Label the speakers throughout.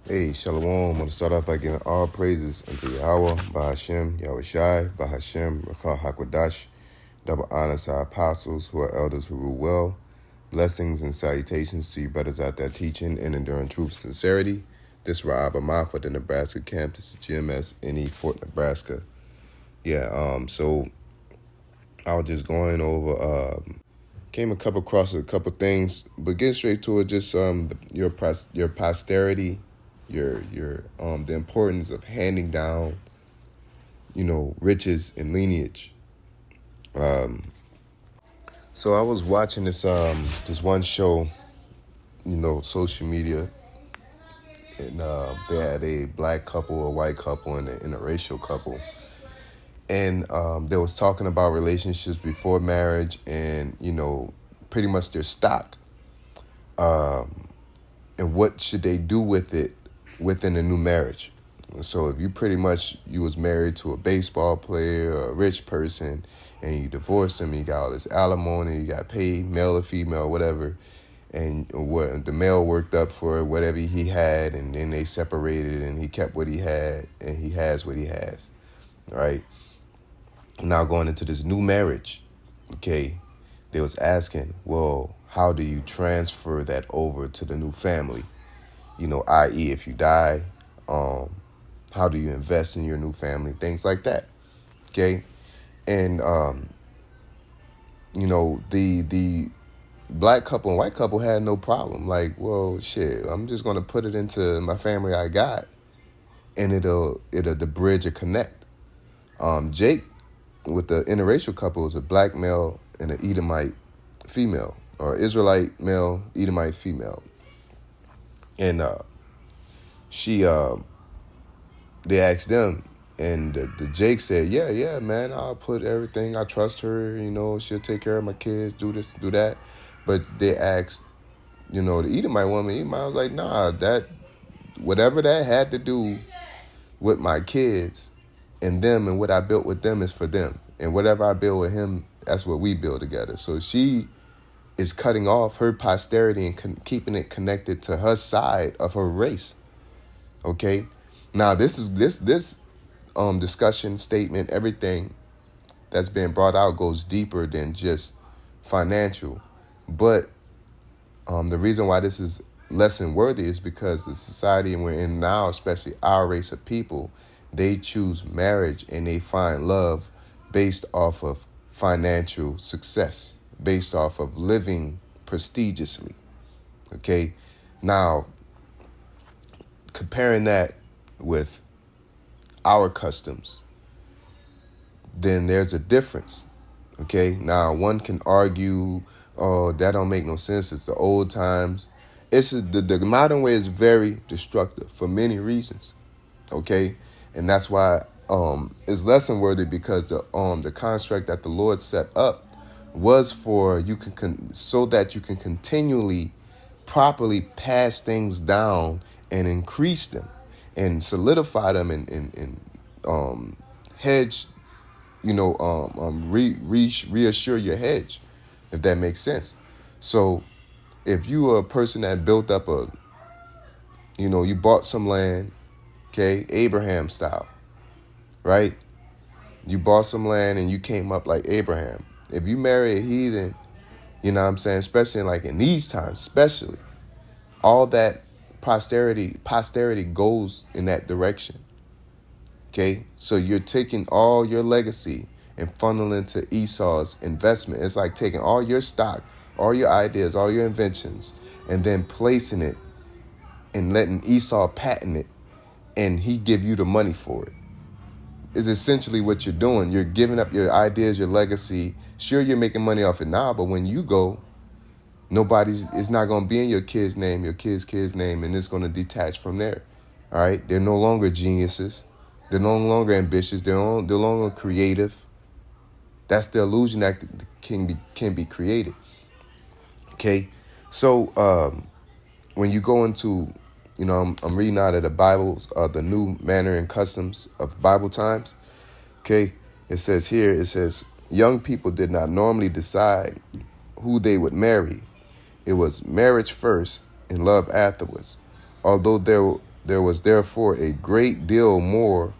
Speaker 1: Hey, Shalom. I want to start off by giving all praises unto Yahweh, Bahashem, Yahweh Shai, Bahashem, Rachah HaKodash. Double honor to our apostles who are elders who rule well. Blessings and salutations to you brothers out there teaching and enduring truth and sincerity. This Rob Amaf at the Nebraska camp. This is GMS NE Fort Nebraska. So I was just going over, came across a couple things, but getting straight to it, just your posterity, your the importance of handing down, riches and lineage. So I was watching this one show, social media, and they had a black couple, a white couple, and an interracial couple, and they was talking about relationships before marriage, and pretty much their stock, and what should they do with it within a new marriage. So if you was married to a baseball player or a rich person, and you divorced him, you got all this alimony, you got paid, male or female, whatever, and what the male worked up for whatever he had, and then they separated, and he kept what he had, and he has what he has, right? Now going into this new marriage, okay, they was asking, well, how do you transfer that over to the new family? I.e., if you die, how do you invest in your new family? Things like that, okay? And, the black couple and white couple had no problem. Like, well, shit, I'm just going to put it into my family I got, and it'll the bridge will connect. Jake, with the interracial couple, is a black male and an Edomite female, or Israelite male, Edomite female. And they asked them, and the Jake said, yeah, man, I'll put everything. I trust her, she'll take care of my kids, do this, do that. But they asked, the Edomite woman, Edomite was like, nah, whatever that had to do with my kids and them and what I built with them is for them. And whatever I build with him, that's what we build together. So she is cutting off her posterity and keeping it connected to her side of her race. Okay? Now, this discussion, statement, everything that's being brought out goes deeper than just financial. But the reason why this is lesson worthy is because the society we're in now, especially our race of people, they choose marriage and they find love based off of financial success, based off of living prestigiously. Okay? Now, comparing that with our customs, then there's a difference. Okay? Now, one can argue, oh, that don't make no sense. It's the old times. The modern way is very destructive for many reasons. Okay? And that's why it's lesson worthy, because the construct that the Lord set up was for so that you can continually properly pass things down and increase them and solidify them and hedge, reassure your hedge, if that makes sense. So if you are a person that built up you bought some land, okay, Abraham style, right? You bought some land and you came up like Abraham. If you marry a heathen, you know what I'm saying, especially in these times, especially, all that posterity goes in that direction. Okay? So you're taking all your legacy and funneling into Esau's investment. It's like taking all your stock, all your ideas, all your inventions, and then placing it and letting Esau patent it, and he give you the money for it. Is essentially what you're doing. You're giving up your ideas, your legacy. Sure, you're making money off it now, but when you go, it's not going to be in your kid's name, your kid's name, and it's going to detach from there. All right? They're no longer geniuses. They're no longer ambitious. They're no longer creative. That's the illusion that can be created. Okay? So when you go into, I'm reading out of the Bibles, the new manner and customs of Bible times. Okay? It says, young people did not normally decide who they would marry. It was marriage first and love afterwards. Although There was therefore a great deal more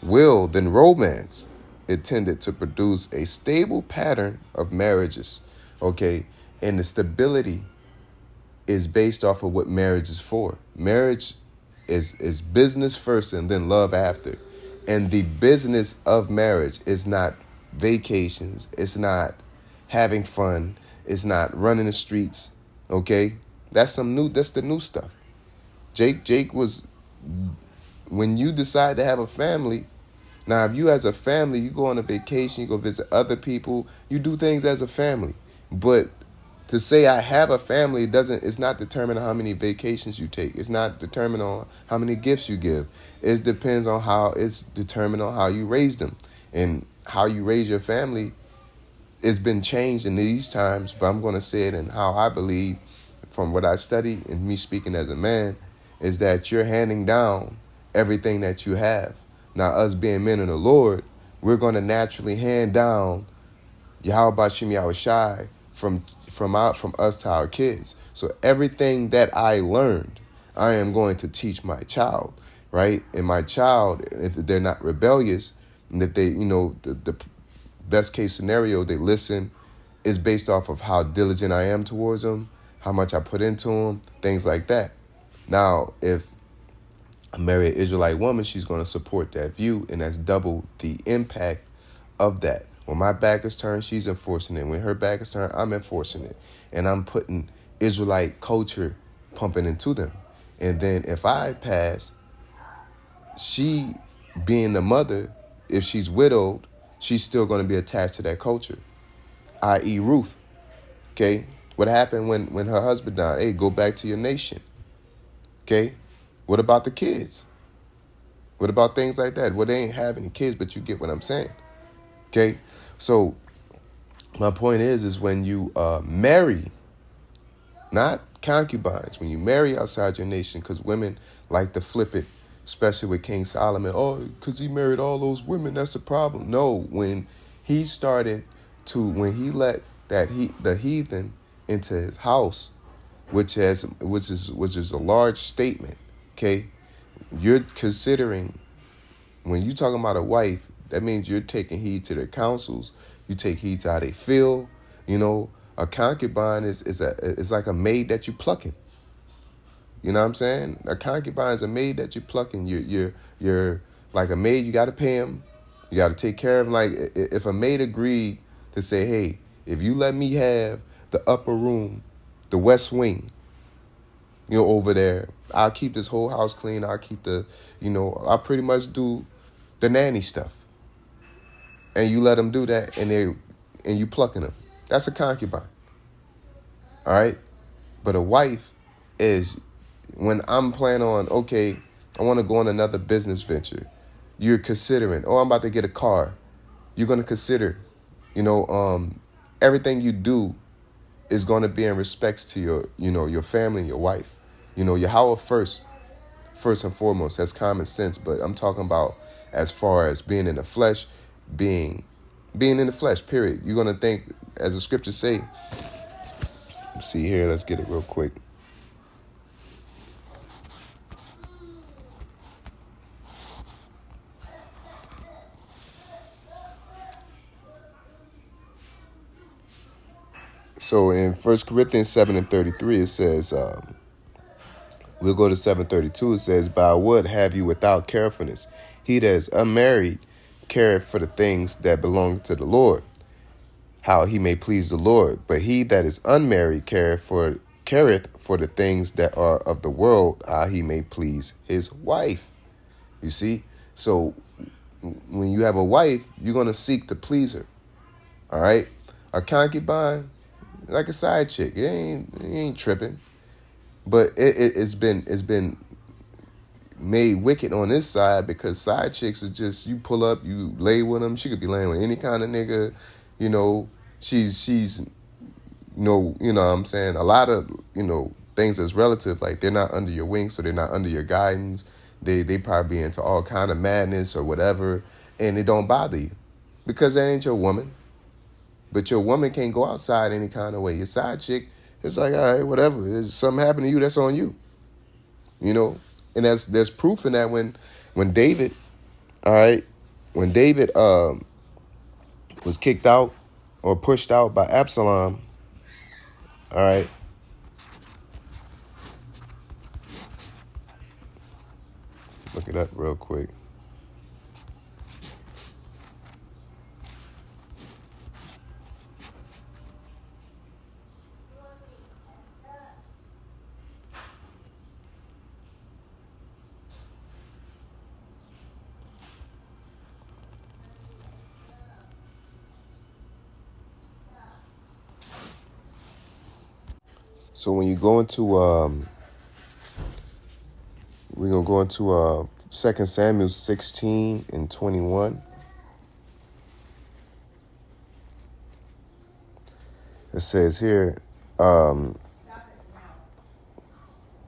Speaker 1: will than romance. It tended to produce a stable pattern of marriages. Okay. And the stability is based off of what marriage is for. Marriage is business first and then love after. And the business of marriage is not vacations. It's not having fun. It's not running the streets. Okay? That's the new stuff. Jake was, when you decide to have a family, now if you as a family, you go on a vacation, you go visit other people, you do things as a family. But to say I have a family it's not determined on how many vacations you take. It's not determined on how many gifts you give. It's determined on how you raise them. And how you raise your family, it's been changed in these times, but I'm going to say it in how I believe from what I study and me speaking as a man, is that you're handing down everything that you have. Now, us being men in the Lord, we're going to naturally hand down Yahweh Shem Yahushai from us to our kids. So everything that I learned, I am going to teach my child, right? And my child, if they're not rebellious, and that they, the best case scenario, they listen, is based off of how diligent I am towards them, how much I put into them, things like that. Now, if I marry an Israelite woman, she's going to support that view, and that's double the impact of that. When my back is turned, she's enforcing it. When her back is turned, I'm enforcing it. And I'm putting Israelite culture pumping into them. And then if I pass, she being the mother, if she's widowed, she's still going to be attached to that culture, i.e. Ruth. Okay? What happened when her husband died? Hey, go back to your nation. Okay? What about the kids? What about things like that? Well, they ain't have any kids, but you get what I'm saying. Okay? So my point is when you marry, not concubines, when you marry outside your nation, because women like to flip it, especially with King Solomon. Oh, because he married all those women, that's a problem. No, when he let the heathen into his house, which is a large statement. Okay, you're considering, when you're talking about a wife, that means you're taking heed to their counsels. You take heed to how they feel. A concubine is like a maid that you're plucking. You know what I'm saying? A concubine is a maid that you're plucking. You're like a maid. You got to pay him. You got to take care of him. Like if a maid agreed to say, hey, if you let me have the upper room, the west wing, over there, I'll keep this whole house clean. I'll keep I'll pretty much do the nanny stuff. And you let them do that, and you plucking them. That's a concubine. All right? But a wife is when I'm planning on, okay, I want to go on another business venture. You're considering, I'm about to get a car. You're going to consider, everything you do is going to be in respects to your family and your wife. Your how first and foremost. That's common sense. But I'm talking about as far as being in the flesh, being in the flesh, period. You're going to think, as the scriptures say, see here, let's get it real quick. So in 1 Corinthians 7:33, it says, we'll go to 7:32. It says, "But I would have you without carefulness. He that is unmarried careth for the things that belong to the Lord, how he may please the Lord. But he that is unmarried careth for the things that are of the world, how he may please his wife." You see? So when you have a wife, you're going to seek to please her. All right? A concubine, like a side chick. It ain't tripping. But it's been made wicked on this side, because side chicks are just, you pull up, you lay with them. She could be laying with any kind of nigga. She's what I'm saying, a lot of things that's relative. Like, they're not under your wing, so they're not under your guidance. They probably be into all kind of madness or whatever, and it don't bother you because that ain't your woman. But your woman can't go outside any kind of way. Your side chick, it's like, all right, whatever. If something happened to you, that's on you. And there's proof in that when David, all right, when David was kicked out or pushed out by Absalom, all right. Look it up real quick. So when you go into we're gonna go into 2 Samuel 16 and 21. It says here,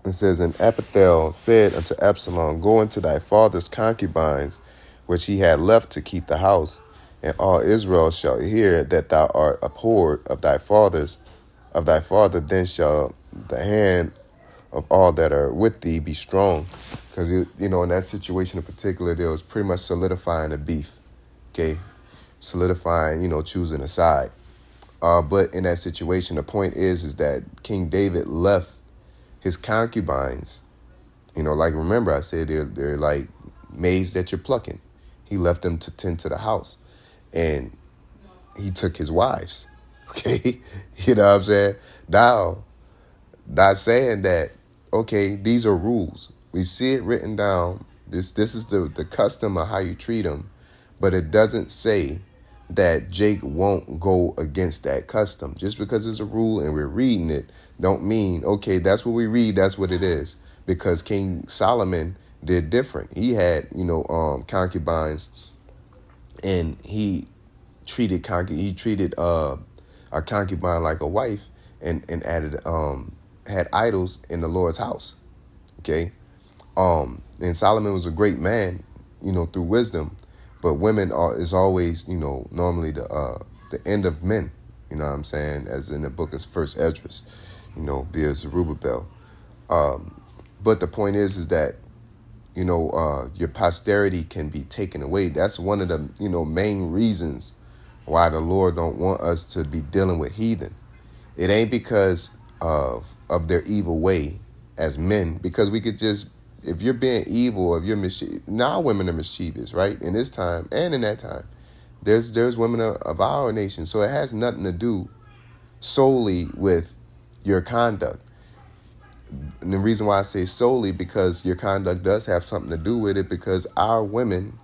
Speaker 1: it says, and Ahithophel said unto Absalom, go into thy father's concubines, which he had left to keep the house, and all Israel shall hear that thou art abhorred of thy father, then shall the hand of all that are with thee be strong. Because, in that situation in particular, there was pretty much solidifying the beef, okay? Solidifying, choosing a side. But in that situation, the point is that King David left his concubines, like, remember I said they're like maize that you're plucking. He left them to tend to the house, and he took his wives. Okay, you know what I'm saying? Now, not saying that, okay, these are rules. We see it written down. This is the custom of how you treat them, but it doesn't say that Jake won't go against that custom. Just because it's a rule and we're reading it, don't mean, okay, that's what we read, that's what it is. Because King Solomon did different. He had, concubines, and he treated a concubine like a wife, and added had idols in the Lord's house. Okay. And Solomon was a great man, through wisdom, but women is always, normally the end of men, you know what I'm saying, as in the book of First Esdras, via Zerubbabel. But the point is that, your posterity can be taken away. That's one of the, main reasons why the Lord don't want us to be dealing with heathen. It ain't because of their evil way as men, because we could just, if you're being evil, if you're mischievous, now women are mischievous, right? In this time and in that time, there's women of our nation. So it has nothing to do solely with your conduct. And the reason why I say solely, because your conduct does have something to do with it, because our women,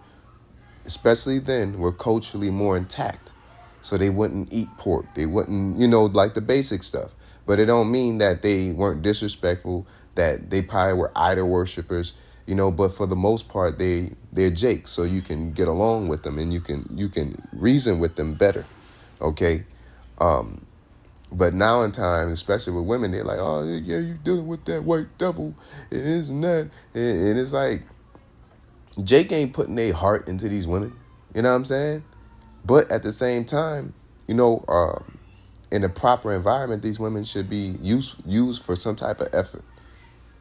Speaker 1: especially then, were culturally more intact. So they wouldn't eat pork. They wouldn't, like the basic stuff. But it don't mean that they weren't disrespectful, that they probably were idol worshipers, but for the most part, they're Jake. So you can get along with them and you can reason with them better. Okay. But now in time, especially with women, they're like, oh, yeah, you're dealing with that white devil and this and that. And it's like, Jake ain't putting their heart into these women. You know what I'm saying? But at the same time, in a proper environment, these women should be used for some type of effort.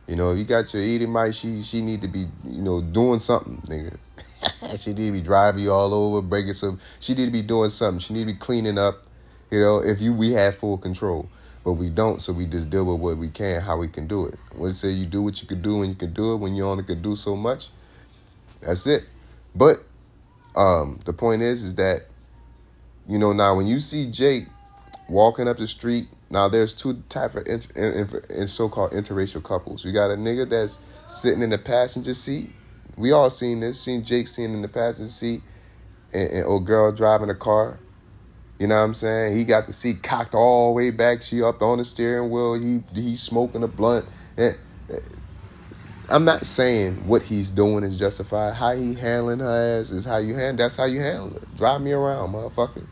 Speaker 1: If you got your Edomite, she need to be, doing something, nigga. She need to be driving you all over, breaking some. She need to be doing something. She need to be cleaning up. We have full control, but we don't. So we just deal with what we can, how we can do it. When it say you do what you can do and you can do it when you only can do so much, that's it. But the point is that, now when you see Jake walking up the street, now there's two types of so-called interracial couples. You got a nigga that's sitting in the passenger seat. We all seen this. Seen Jake sitting in the passenger seat, and old girl driving a car. You know what I'm saying? He got the seat cocked all the way back. She up on the steering wheel. He's smoking a blunt. And I'm not saying what he's doing is justified. How he handling her ass is how you handle. That's how you handle it. Drive me around, motherfucker.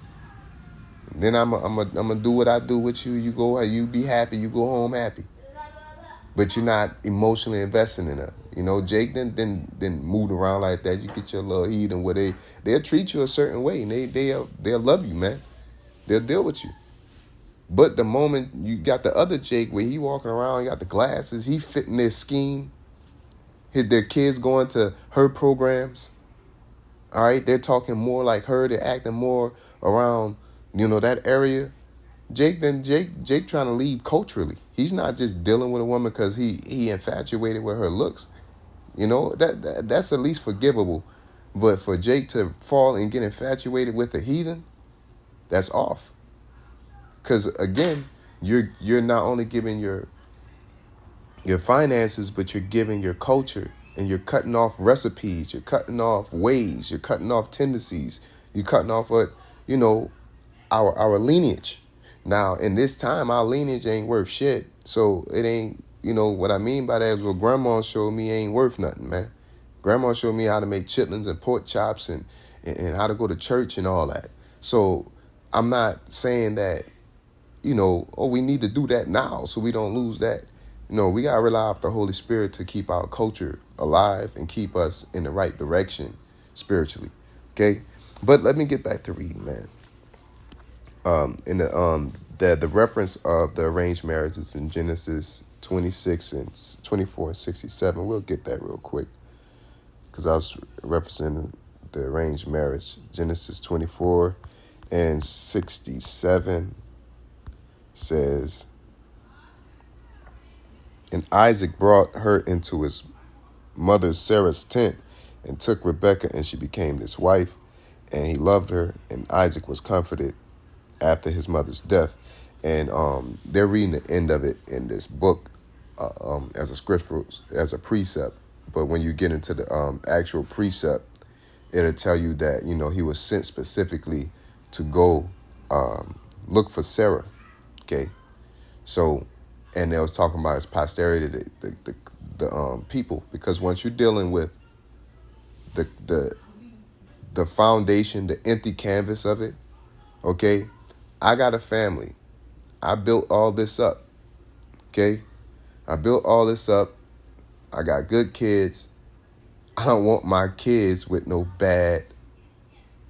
Speaker 1: Then I'm gonna do what I do with you. You be happy. You go home happy. But you're not emotionally investing in her. Jake didn't move around like that. You get your little heathen where they'll treat you a certain way, and they'll love you, man. They'll deal with you. But the moment you got the other Jake where he walking around, he got the glasses, he fitting their scheme, Their kids going to her programs. All right, they're talking more like her. They're acting more around, that area. Jake trying to lead culturally. He's not just dealing with a woman because he infatuated with her looks. That's at least forgivable. But for Jake to fall and get infatuated with a heathen, that's off. Because again, you're not only giving your finances, but you're giving your culture, and you're cutting off recipes, you're cutting off ways, you're cutting off tendencies, you're cutting off our lineage. Now, in this time, our lineage ain't worth shit. So it ain't, what I mean by that is what grandma showed me ain't worth nothing, man. Grandma showed me how to make chitlins and pork chops and how to go to church and all that. So I'm not saying that, we need to do that now so we don't lose that. We got to rely on the Holy Spirit to keep our culture alive and keep us in the right direction spiritually. Okay? But let me get back to reading, man. In the reference of the arranged marriage is in Genesis 26 and 24 and 67. We'll get that real quick because I was referencing the arranged marriage. Genesis 24 and 67 says, and Isaac brought her into his mother Sarah's tent and took Rebekah, and she became his wife, and he loved her, and Isaac was comforted after his mother's death. And they're reading the end of it in this book as a scripture, as a precept. But when you get into the actual precept, it'll tell you that, he was sent specifically to go look for Sarah. Okay. So, and they was talking about his posterity, the people, because once you're dealing with the foundation, the empty canvas of it, okay, I got a family. I built all this up. Okay? I built all this up. I got good kids. I don't want my kids with no bad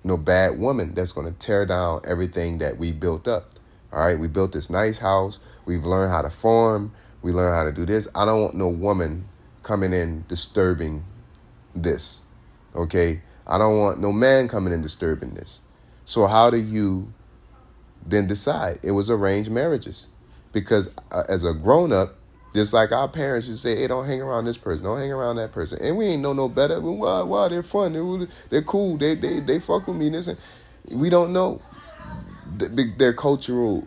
Speaker 1: woman that's going to tear down everything that we built up. All right? We built this nice house. We've learned how to farm. We learned how to do this. I don't want no woman coming in disturbing this. Okay? I don't want no man coming in disturbing this. So how do you then decide? It was arranged marriages, because as a grown-up, just like our parents would say, hey, don't hang around this person, don't hang around that person, and we ain't know no better. Wow, they're fun, they're cool, they fuck with me. We don't know their cultural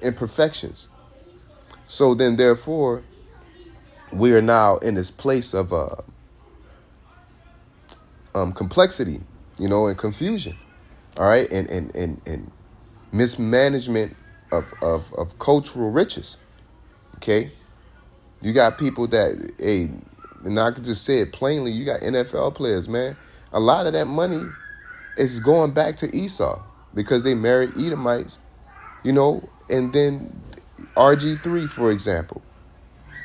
Speaker 1: imperfections. So then, therefore, we are now in this place of complexity, and confusion. All right, and mismanagement of cultural riches. Okay, you got people that, hey, and I could just say it plainly, you got NFL players, man. A lot of that money is going back to Esau because they married Edomites, and then RG3, for example.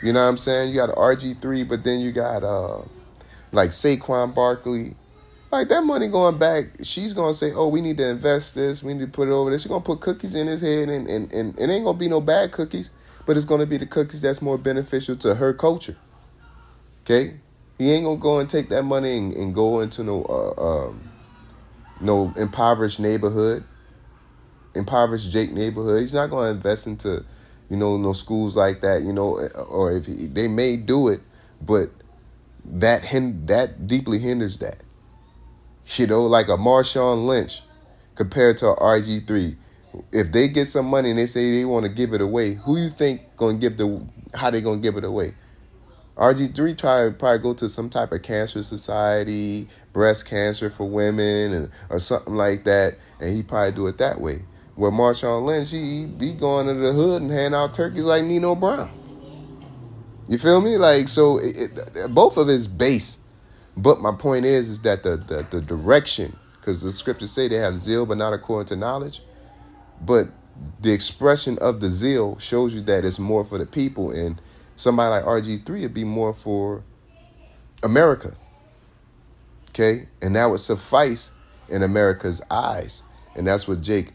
Speaker 1: You know what I'm saying? You got RG3, but then you got like Saquon Barkley. Like, that money going back, she's going to say, oh, we need to invest this. We need to put it over there. She's going to put cookies in his head, and it ain't going to be no bad cookies, but it's going to be the cookies that's more beneficial to her culture. Okay? He ain't going to go and take that money and go into no impoverished neighborhood, impoverished Jake neighborhood. He's not going to invest into, no schools like that, or if they may do it, but that deeply hinders that. Like a Marshawn Lynch compared to a RG3. If they get some money and they say they want to give it away, who you think how they gonna give it away? RG3 probably go to some type of cancer society, breast cancer for women, or something like that, and he probably do it that way. Where Marshawn Lynch, he be going to the hood and hand out turkeys like Nino Brown. You feel me? Like, so both of his base. But my point is that the direction, because the scriptures say they have zeal, but not according to knowledge. But the expression of the zeal shows you that it's more for the people. And somebody like RG3 would be more for America. Okay? And that would suffice in America's eyes. And that's what Jake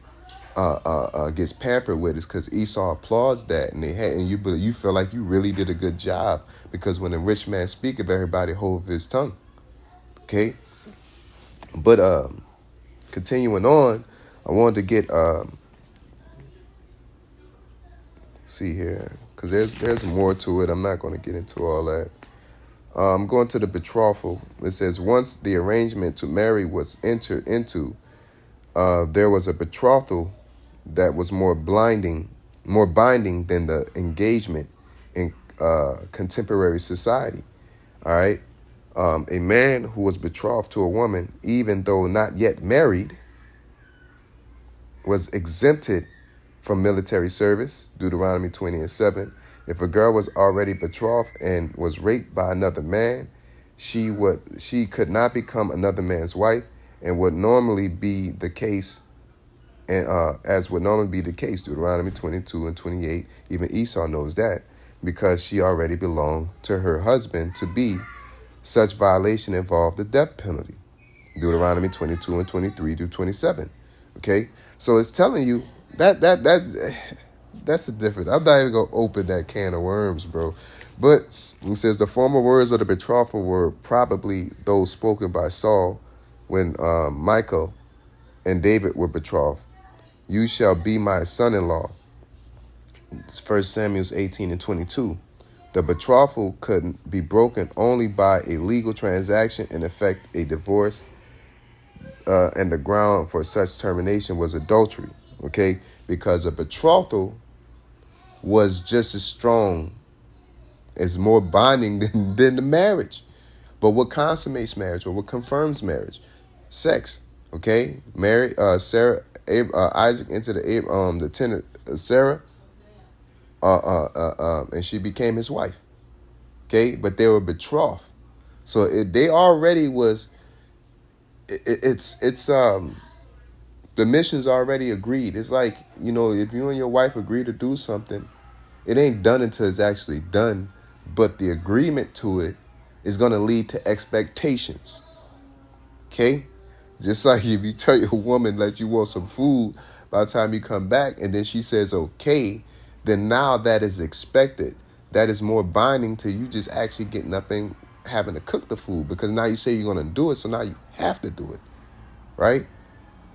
Speaker 1: gets pampered with is because Esau applauds that, and you feel like you really did a good job, because when a rich man speaketh, everybody hold his tongue. Okay, but continuing on, I wanted to get see here, because there's more to it. I'm not going to get into all that. I'm going to the betrothal. It says, once the arrangement to marry was entered into, there was a betrothal that was more binding than the engagement in contemporary society. All right. A man who was betrothed to a woman, even though not yet married, was exempted from military service, Deuteronomy 20:7. If a girl was already betrothed and was raped by another man, she could not become another man's wife, and would normally be the case, and as would normally be the case, Deuteronomy 22:28. Even Esau knows that, because she already belonged to her husband. To be such violation involved the death penalty, Deuteronomy 22:23-27. Okay, so it's telling you that's a different. I'm not even gonna open that can of worms, bro. But it says the former words of the betrothal were probably those spoken by Saul when Michal and David were betrothed. You shall be my son-in-law. It's 1 Samuel 18:22. The betrothal could be broken only by a legal transaction, in effect a divorce, and the ground for such termination was adultery. Okay, because a betrothal was just as strong, as more binding than the marriage. But what consummates marriage, or what confirms marriage? Sex. Okay, Isaac entered the tent of Sarah, and she became his wife. Okay, but they were betrothed, so they already was. It's the mission's already agreed. It's like, if you and your wife agree to do something, it ain't done until it's actually done. But the agreement to it is going to lead to expectations. Okay? Just like if you tell your woman that you want some food, by the time you come back and then she says okay, then now that is expected. That is more binding to you just actually getting up and having to cook the food, because now you say you're going to do it, so now you have to do it. Right?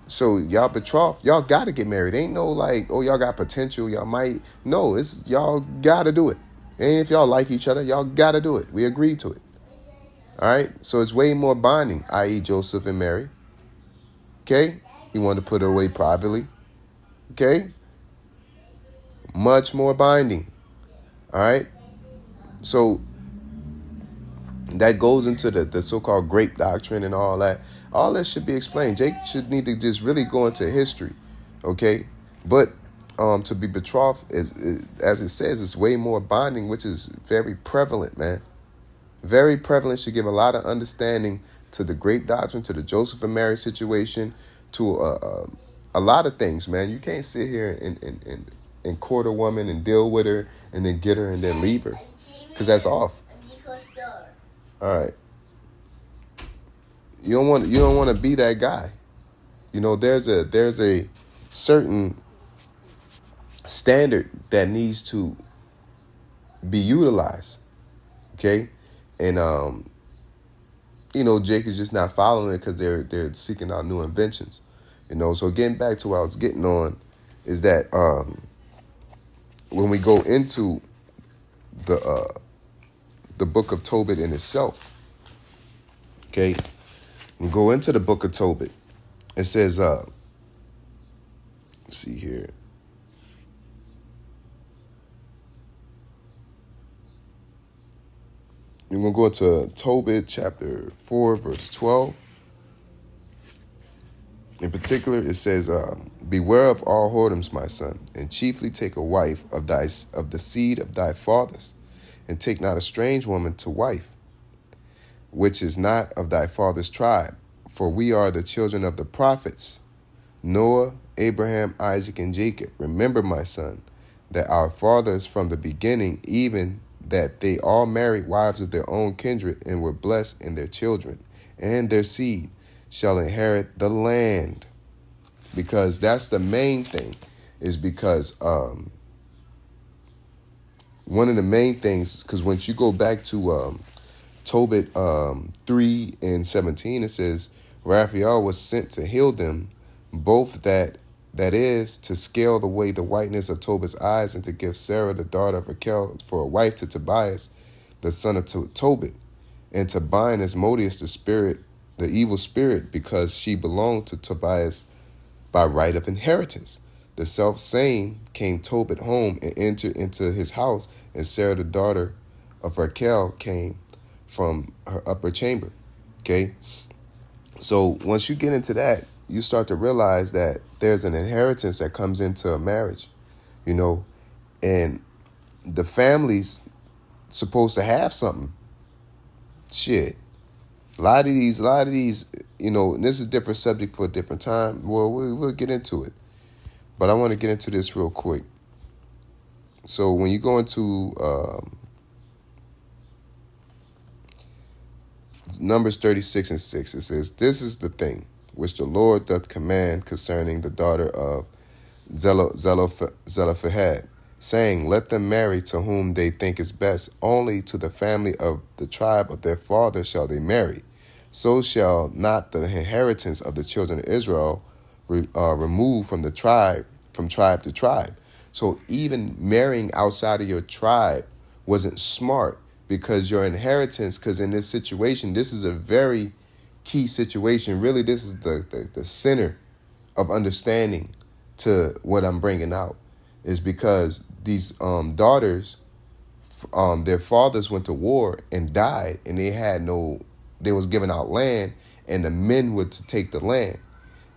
Speaker 1: So y'all betrothed, y'all got to get married. Ain't no like, oh, y'all got potential, y'all might. No, it's y'all got to do it. And if y'all like each other, y'all got to do it. We agreed to it. All right? So it's way more binding, i.e. Joseph and Mary. Okay? He wanted to put her away privately. Okay? Much more binding. All right? So that goes into the so-called grape doctrine and all that. All that should be explained. Jake should need to just really go into history, okay? But to be betrothed, is as it says, it's way more binding, which is very prevalent, man. Very prevalent. Should give a lot of understanding to the grape doctrine, to the Joseph and Mary situation, to a lot of things, man. You can't sit here and court a woman and deal with her and then get her and then leave her, because that's off. All right. You don't want to be that guy. There's a certain standard that needs to be utilized. Okay? And Jake is just not following it because they're seeking out new inventions. So getting back to what I was getting on is that when we go into the book of Tobit in itself, okay? We go into the book of Tobit. It says, let's see here. We're going to go to Tobit chapter 4, verse 12. In particular, it says, beware of all whoredoms, my son, and chiefly take a wife of the seed of thy fathers, and take not a strange woman to wife, which is not of thy father's tribe. For we are the children of the prophets, Noah, Abraham, Isaac, and Jacob. Remember, my son, that our fathers from the beginning, even that they all married wives of their own kindred, and were blessed in their children, and their seed shall inherit the land. because that's the main thing, is because one of the main things, because once you go back to Tobit 3:17, it says, Raphael was sent to heal them, both that is, to scale away the whiteness of Tobit's eyes, and to give Sarah, the daughter of Rachel, for a wife to Tobias, the son of Tobit, and to bind Asmodeus, the evil spirit, because she belonged to Tobias by right of inheritance. The self same came Tobit home and entered into his house, and Sarah, the daughter of Rachel, came from her upper chamber. Okay? So once you get into that, you start to realize that there's an inheritance that comes into a marriage, and the family's supposed to have something. Shit. A lot of these, and this is a different subject for a different time. Well, we'll get into it. But I want to get into this real quick. So when you go into Numbers 36:6, it says, This is the thing which the Lord doth command concerning the daughter of Zelophehad, saying, Let them marry to whom they think is best, only to the family of the tribe of their father shall they marry. So shall not the inheritance of the children of Israel remove from tribe to tribe. So even marrying outside of your tribe wasn't smart, because your inheritance, because in this situation, this is a very key situation. Really, this is the center of understanding to what I'm bringing out, is because these daughters, their fathers went to war and died, and they was giving out land, and the men would take the land,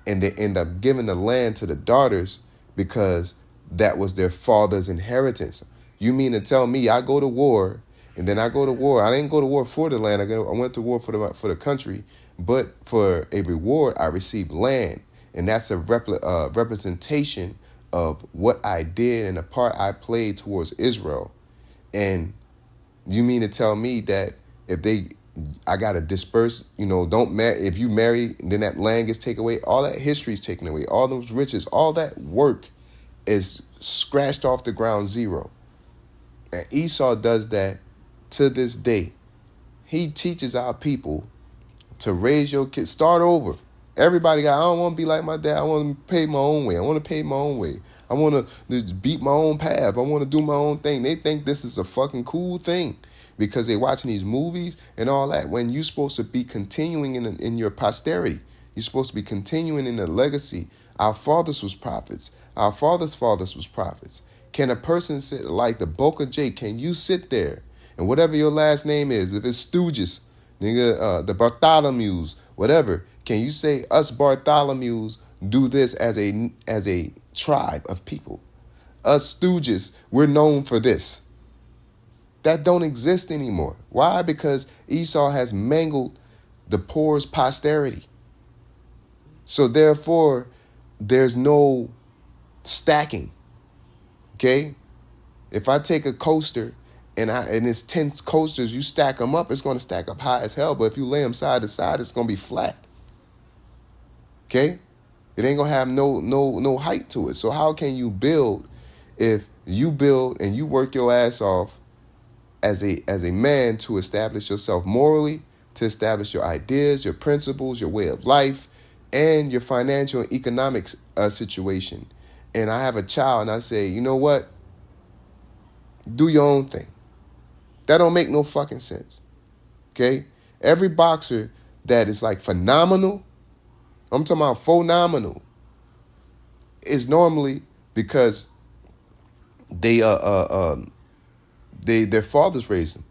Speaker 1: and they end up giving the land to the daughters because that was their father's inheritance. You mean to tell me I go to war, and then I go to war? I didn't go to war for the land. I went to war for the country, but for a reward, I received land, and that's a representation of what I did and the part I played towards Israel. And you mean to tell me that I gotta disperse, don't marry. If you marry, then that land gets taken away. All that history is taken away. All those riches, all that work is scratched off the ground zero. And Esau does that to this day. He teaches our people to raise your kids, start over. Everybody I don't want to be like my dad. I want to pay my own way. I want to pay my own way. I want to beat my own path. I want to do my own thing. They think this is a fucking cool thing because they're watching these movies and all that, when you're supposed to be continuing in your posterity. You're supposed to be continuing in the legacy. Our fathers was prophets. Our fathers' fathers was prophets. Can a person sit like the Boca J? Can you sit there and whatever your last name is, if it's Stooges, nigga, the Bartholomews, whatever, can you say us Bartholomews do this as a tribe of people? Us Stooges, we're known for this. That don't exist anymore. Why? Because Esau has mangled the poor's posterity. So therefore, there's no stacking. Okay? If I take a coaster and it's 10 coasters, you stack them up, it's going to stack up high as hell. But if you lay them side to side, it's going to be flat. Okay? It ain't going to have no height to it. So how can you build if you build and you work your ass off as a man to establish yourself morally, to establish your ideas, your principles, your way of life, and your financial and economic situation. And I have a child and I say, you know what? Do your own thing. That don't make no fucking sense. Okay? Every boxer that is like phenomenal, I'm talking about phenomenal, is normally because their fathers raised them,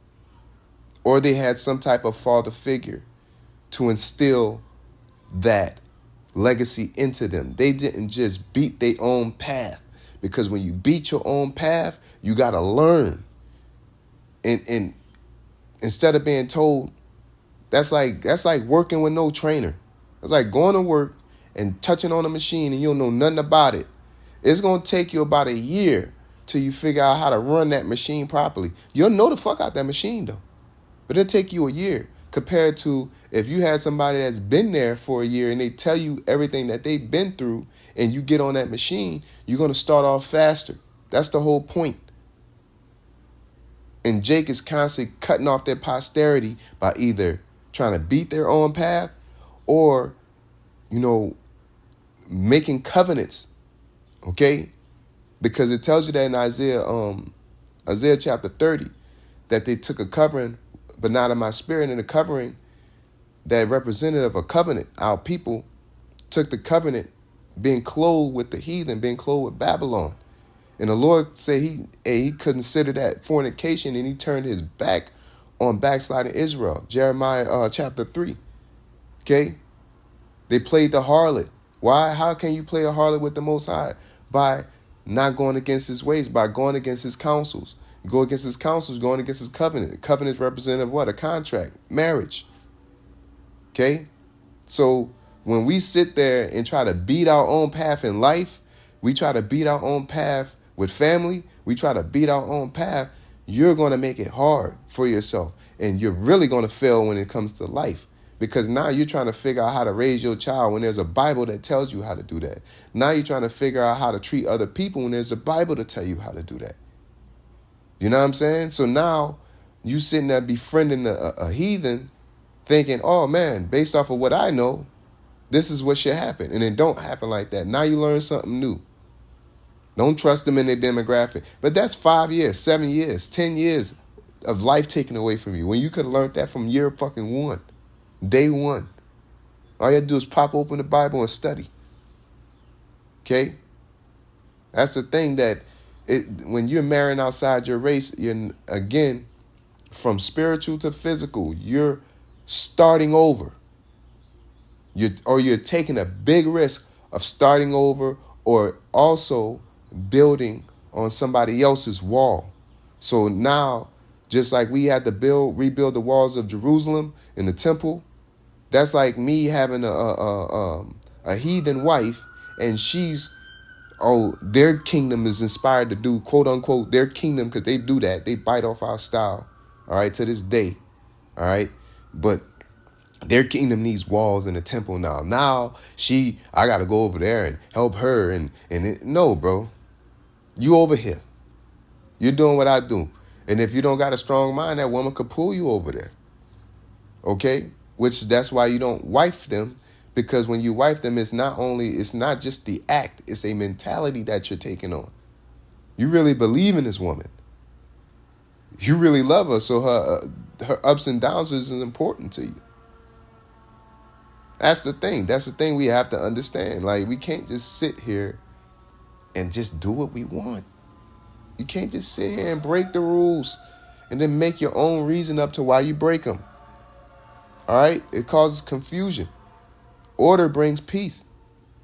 Speaker 1: or they had some type of father figure to instill that legacy into them. They didn't just beat their own path, because when you beat your own path, you got to learn. And instead of being told, that's like working with no trainer. It's like going to work and touching on a machine and you don't know nothing about it. It's going to take you about a year till you figure out how to run that machine properly. You'll know the fuck out that machine though, but it'll take you a year, compared to if you had somebody that's been there for a year and they tell you everything that they've been through and you get on that machine, you're going to start off faster. That's the whole point. And Jake is constantly cutting off their posterity by either trying to beat their own path or, making covenants. Okay? Because it tells you that in Isaiah chapter 30, that they took a covering, but not of my spirit, and the covering that represented of a covenant. Our people took the covenant being clothed with the heathen, being clothed with Babylon. And the Lord said he considered that fornication, and he turned his back on backsliding Israel. Jeremiah chapter 3. Okay? They played the harlot. Why? How can you play a harlot with the Most High? By not going against his ways, by going against his counsels. You go against his counsels, going against his covenant. Covenant is representative of what? A contract, marriage. Okay? So when we sit there and try to beat our own path in life, we try to beat our own path with family, we try to beat our own path, you're going to make it hard for yourself. And you're really going to fail when it comes to life. Because now you're trying to figure out how to raise your child when there's a Bible that tells you how to do that. Now you're trying to figure out how to treat other people when there's a Bible to tell you how to do that. You know what I'm saying? So now you sitting there befriending a heathen thinking, oh man, based off of what I know, this is what should happen. And it don't happen like that. Now you learn something new. Don't trust them in their demographic. But that's 5 years, 7 years, 10 years of life taken away from you when you could have learned that from year fucking one. Day one. All you have to do is pop open the Bible and study. Okay? That's the thing that when you're marrying outside your race, you're, again, from spiritual to physical, you're starting over. You're taking a big risk of starting over or also building on somebody else's wall. So now, just like we had to rebuild the walls of Jerusalem and the temple, that's like me having a heathen wife, and their kingdom is inspired to do, quote unquote, their kingdom, because they do that. They bite off our style, all right, to this day, all right? But their kingdom needs walls in the temple now. Now I got to go over there and help her. No, bro, you over here. You're doing what I do. And if you don't got a strong mind, that woman could pull you over there. Okay? That's why you don't wife them, because when you wife them, it's not just the act, it's a mentality that you're taking on. You really believe in this woman. You really love her, so her ups and downs is important to you. That's the thing. That's the thing we have to understand. Like, we can't just sit here and just do what we want. You can't just sit here and break the rules and then make your own reason up to why you break them. All right? It causes confusion. Order brings peace.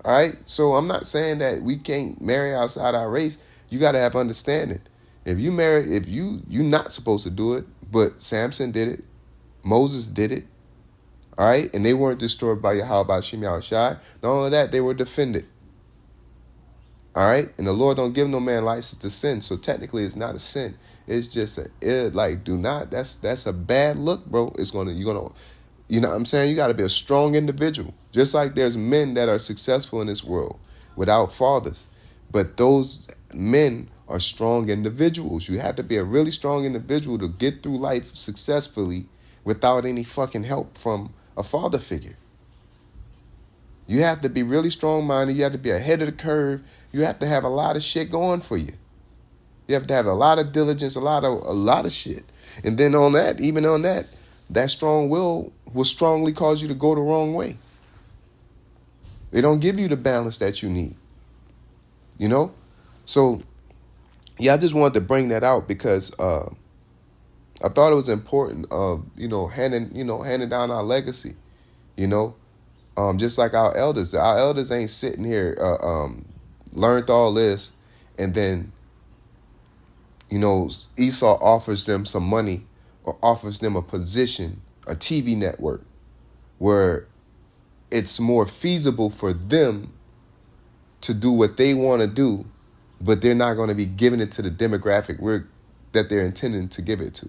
Speaker 1: All right? So I'm not saying that we can't marry outside our race. You got to have understanding. If you're not supposed to do it, but Samson did it, Moses did it, all right? And they weren't destroyed by Yahweh Shem Yahushai. Not only that, they were defended. All right? And the Lord don't give no man license to sin. So technically it's not a sin. It's just that's a bad look, bro. You know what I'm saying? You got to be a strong individual. Just like there's men that are successful in this world without fathers. But those men are strong individuals. You have to be a really strong individual to get through life successfully without any fucking help from a father figure. You have to be really strong-minded. You have to be ahead of the curve. You have to have a lot of shit going for you. You have to have a lot of diligence, a lot of shit. And then even on that strong will strongly cause you to go the wrong way. They don't give you the balance that you need. You know? So, yeah, I just wanted to bring that out because I thought it was important handing down our legacy, just like our elders. Our elders ain't sitting here, learned all this, and then, Esau offers them some money or offers them a position, a TV network, where it's more feasible for them to do what they want to do, but they're not going to be giving it to the demographic that they're intending to give it to.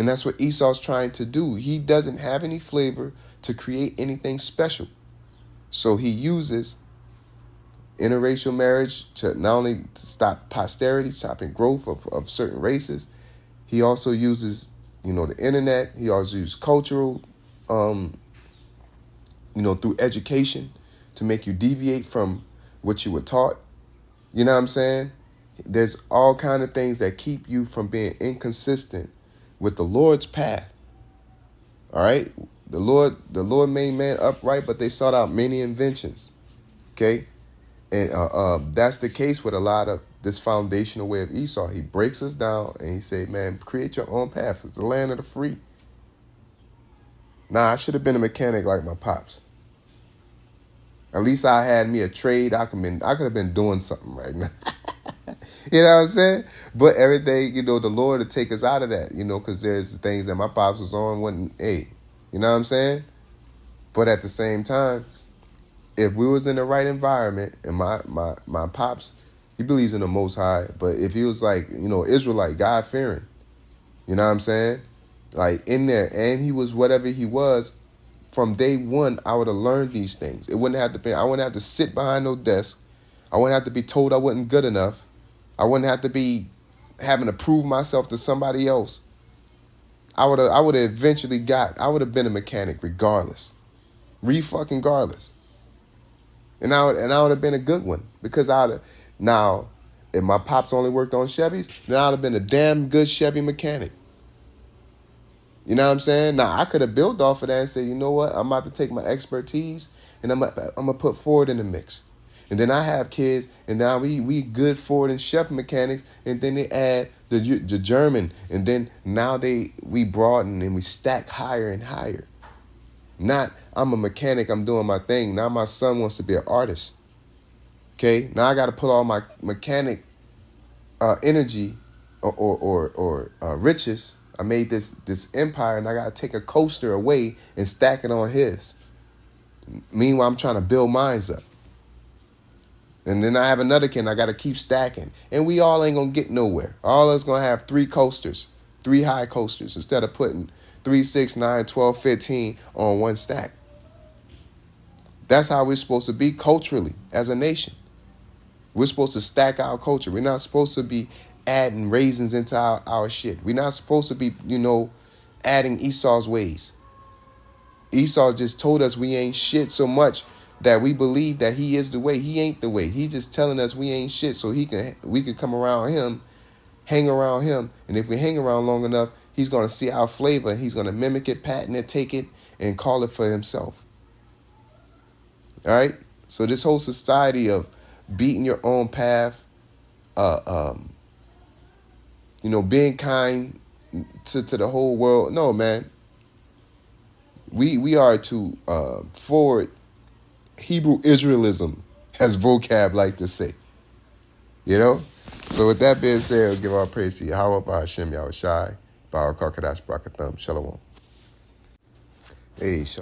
Speaker 1: And that's what Esau's trying to do. He doesn't have any flavor to create anything special. So he uses interracial marriage to not only to stop posterity, stopping growth of certain races. He also uses, the internet. He also uses cultural, through education to make you deviate from what you were taught. You know what I'm saying? There's all kind of things that keep you from being inconsistent with the Lord's path. All right? The Lord made man upright, but they sought out many inventions. Okay? And that's the case with a lot of this foundational way of Esau. He breaks us down and he said, man, create your own path. It's the land of the free. Nah, I should have been a mechanic like my pops. At least I had me a trade. I could have been doing something right now. You know what I'm saying? But everything, the Lord to take us out of that, because there's things that my pops was on wasn't, you know what I'm saying? But at the same time, if we was in the right environment, and my pops, he believes in the Most High, but if he was like, Israelite, God-fearing, you know what I'm saying? Like in there, and he was whatever he was, from day one, I would have learned these things. I wouldn't have to sit behind no desk. I wouldn't have to be told I wasn't good enough. I wouldn't have to be having to prove myself to somebody else. I would have eventually I would have been a mechanic regardless. Regardless. And I would have been a good one, because now, if my pops only worked on Chevys, then I would have been a damn good Chevy mechanic. You know what I'm saying? Now, I could have built off of that and said, you know what? I'm about to take my expertise and I'm going to put Ford in the mix. And then I have kids, and now we good Ford and Chef mechanics, and then they add the German, and then now we broaden and we stack higher and higher. Not, I'm a mechanic, I'm doing my thing. Now my son wants to be an artist. Okay? Now I got to put all my mechanic energy or riches. I made this empire, and I got to take a coaster away and stack it on his. Meanwhile, I'm trying to build mines up. And then I have another kid, and I got to keep stacking. And we all ain't going to get nowhere. All of us going to have 3 coasters, 3 high coasters, instead of putting 3, 6, 9, 12, 15 on one stack. That's how we're supposed to be culturally as a nation. We're supposed to stack our culture. We're not supposed to be adding raisins into our shit. We're not supposed to be, adding Esau's ways. Esau just told us we ain't shit so much that we believe that he is the way. He ain't the way. He just telling us we ain't shit so we can come around him, hang around him. And if we hang around long enough, he's going to see our flavor. He's going to mimic it, patent it, take it, and call it for himself. All right? So this whole society of beating your own path, being kind to the whole world. No, man. We are to forward Hebrew Israelism, as vocab like to say. So with that being said, we'll give our praise to Yahweh, Ba'ashem Yahushai, Baruch HaKadosh Barakatham, Shalom. Hey,